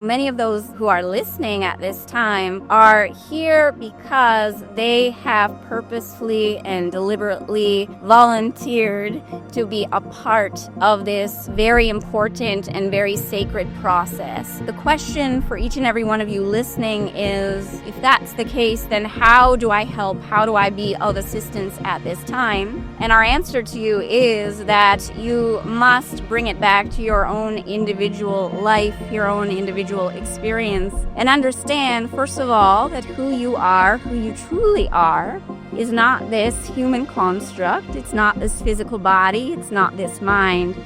Many of those who are listening at this time are here because they have purposefully and deliberately volunteered to be a part of this very important and very sacred process. The question for each and every one of you listening is, if that's the case, then how do I help? How do I be of assistance at this time? And our answer to you is that you must bring it back to your own individual life, your own individual experience, and understand, first of all, that who you are, who you truly are, is not this human construct. It's not this physical body. It's not this mind.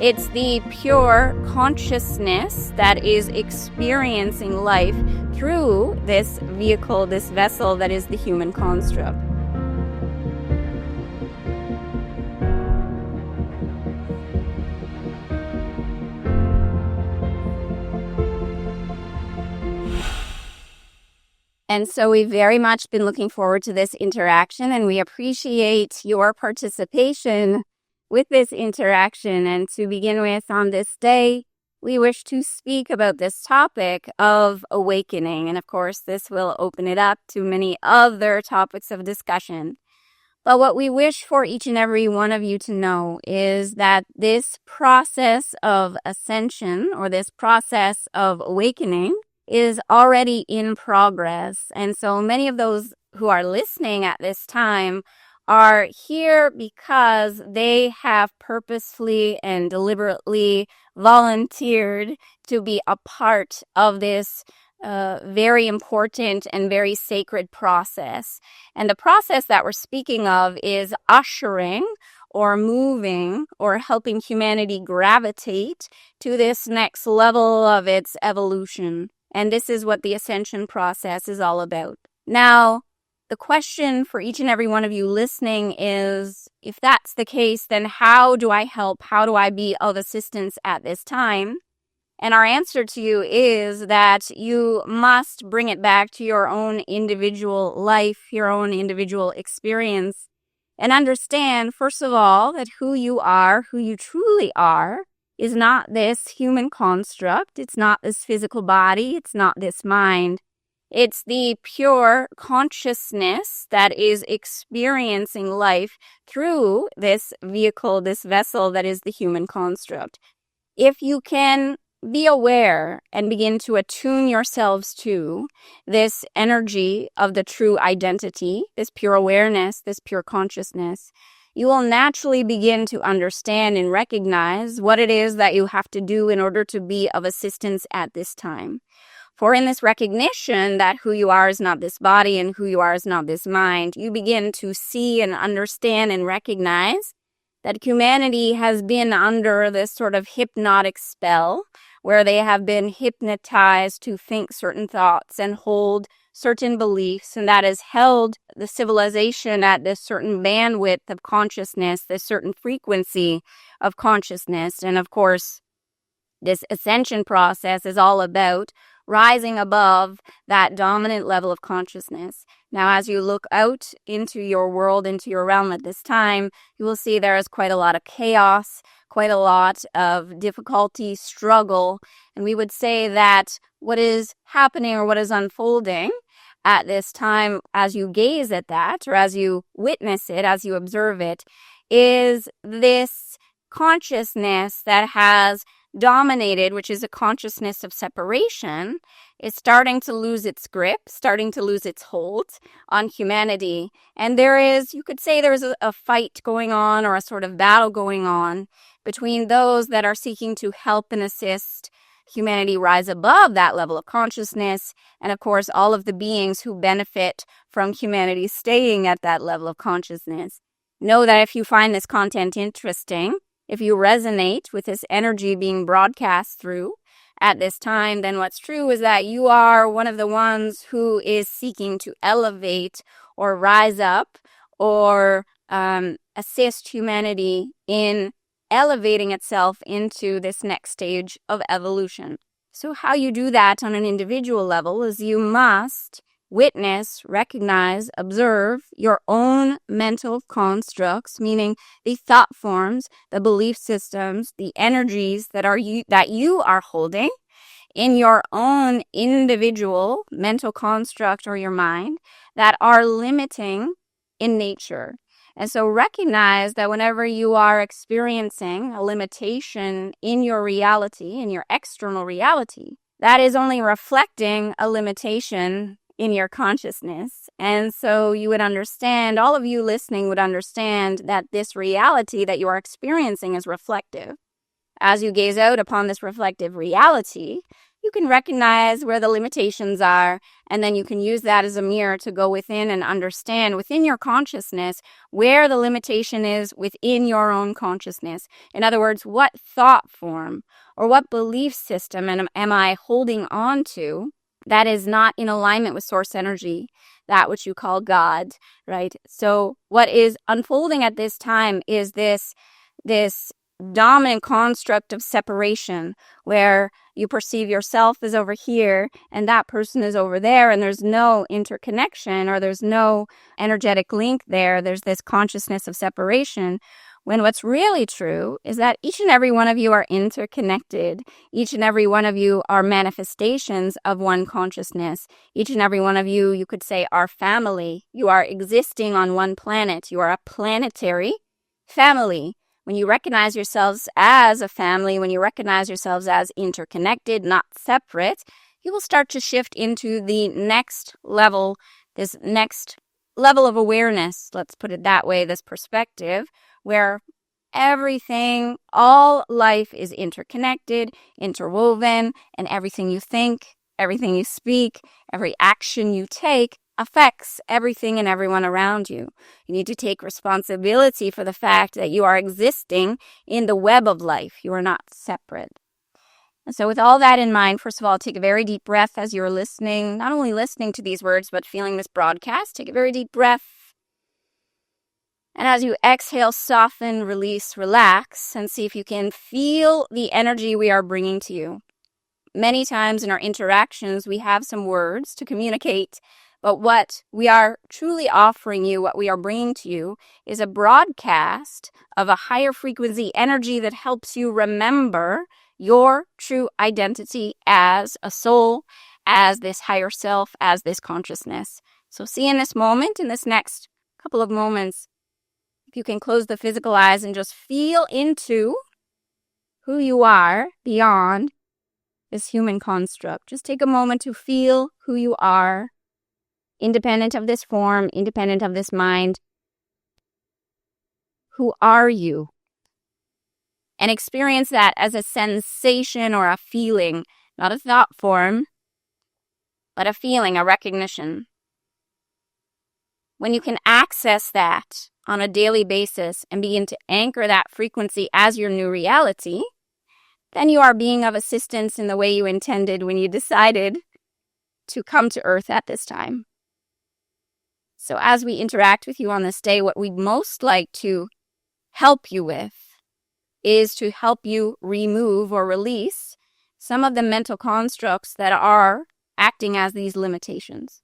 It's the pure consciousness that is experiencing life through this vehicle, this vessel that is the human construct. And so we've very much been looking forward to this interaction, and we appreciate your participation with this interaction. And to begin with, on this day, we wish to speak about this topic of awakening. And of course, this will open it up to many other topics of discussion. But what we wish for each and every one of you to know is that this process of ascension, or this process of awakening, is already in progress. And so many of those who are listening at this time are here because they have purposefully and deliberately volunteered to be a part of this very important and very sacred process. And the process that we're speaking of is ushering or moving or helping humanity gravitate to this next level of its evolution. And this is what the ascension process is all about. Now, the question for each and every one of you listening is, if that's the case, then how do I help? How do I be of assistance at this time? And our answer to you is that you must bring it back to your own individual life, your own individual experience, and understand, first of all, that who you are, who you truly are, is not this human construct. It's not this physical body. It's not this mind. It's the pure consciousness that is experiencing life through this vehicle, this vessel that is the human construct. If you can be aware and begin to attune yourselves to this energy of the true identity, this pure awareness, this pure consciousness, you will naturally begin to understand and recognize what it is that you have to do in order to be of assistance at this time. For in this recognition that who you are is not this body and who you are is not this mind, you begin to see and understand and recognize that humanity has been under this sort of hypnotic spell where they have been hypnotized to think certain thoughts and hold certain beliefs, and that has held the civilization at this certain bandwidth of consciousness, this certain frequency of consciousness. And of course, this ascension process is all about rising above that dominant level of consciousness. Now, as you look out into your world, into your realm at this time, you will see there is quite a lot of chaos, quite a lot of difficulty, struggle. And we would say that what is happening or what is unfolding at this time, as you gaze at that, or as you witness it, as you observe it, is this consciousness that has dominated, which is a consciousness of separation, is starting to lose its grip, starting to lose its hold on humanity. And there is, you could say there's a fight going on, or a sort of battle going on between those that are seeking to help and assist humanity rise above that level of consciousness, and of course all of the beings who benefit from humanity staying at that level of consciousness. Know that if you find this content interesting, if you resonate with this energy being broadcast through at this time, then what's true is that you are one of the ones who is seeking to elevate or rise up or assist humanity in elevating itself into this next stage of evolution. So how you do that on an individual level is you must witness, recognize, observe your own mental constructs, meaning the thought forms, the belief systems, the energies that you are holding in your own individual mental construct or your mind that are limiting in nature. And so recognize that whenever you are experiencing a limitation in your reality, in your external reality, that is only reflecting a limitation in your consciousness. And so you would understand, all of you listening would understand that this reality that you are experiencing is reflective. As you gaze out upon this reflective reality, you can recognize where the limitations are, and then you can use that as a mirror to go within and understand within your consciousness where the limitation is within your own consciousness. In other words, what thought form or what belief system am I holding on to that is not in alignment with source energy, that which you call God, right? So what is unfolding at this time is this dominant construct of separation where you perceive yourself as over here and that person is over there, and there's no interconnection or there's no energetic link there. There's this consciousness of separation, when what's really true is that each and every one of you are interconnected. Each and every one of you are manifestations of one consciousness. Each and every one of you, you could say, are family. You are existing on one planet. You are a planetary family. When you recognize yourselves as a family, when you recognize yourselves as interconnected, not separate, you will start to shift into the next level, this next level of awareness, let's put it that way, this perspective, where everything, all life is interconnected, interwoven, and everything you think, everything you speak, every action you take affects everything and everyone around you. You need to take responsibility for the fact that you are existing in the web of life. You are not separate. And so with all that in mind, first of all, take a very deep breath as you're listening, not only listening to these words, but feeling this broadcast. Take a very deep breath. And as you exhale, soften, release, relax, and see if you can feel the energy we are bringing to you. Many times in our interactions, we have some words to communicate, but what we are truly offering you, what we are bringing to you, is a broadcast of a higher frequency energy that helps you remember your true identity as a soul, as this higher self, as this consciousness. So see in this moment, in this next couple of moments, if you can close the physical eyes and just feel into who you are beyond this human construct. Just take a moment to feel who you are, independent of this form, independent of this mind. Who are you? And experience that as a sensation or a feeling, not a thought form, but a feeling, a recognition. When you can access that on a daily basis and begin to anchor that frequency as your new reality, then you are being of assistance in the way you intended when you decided to come to Earth at this time. So as we interact with you on this day, what we'd most like to help you with is to help you remove or release some of the mental constructs that are acting as these limitations.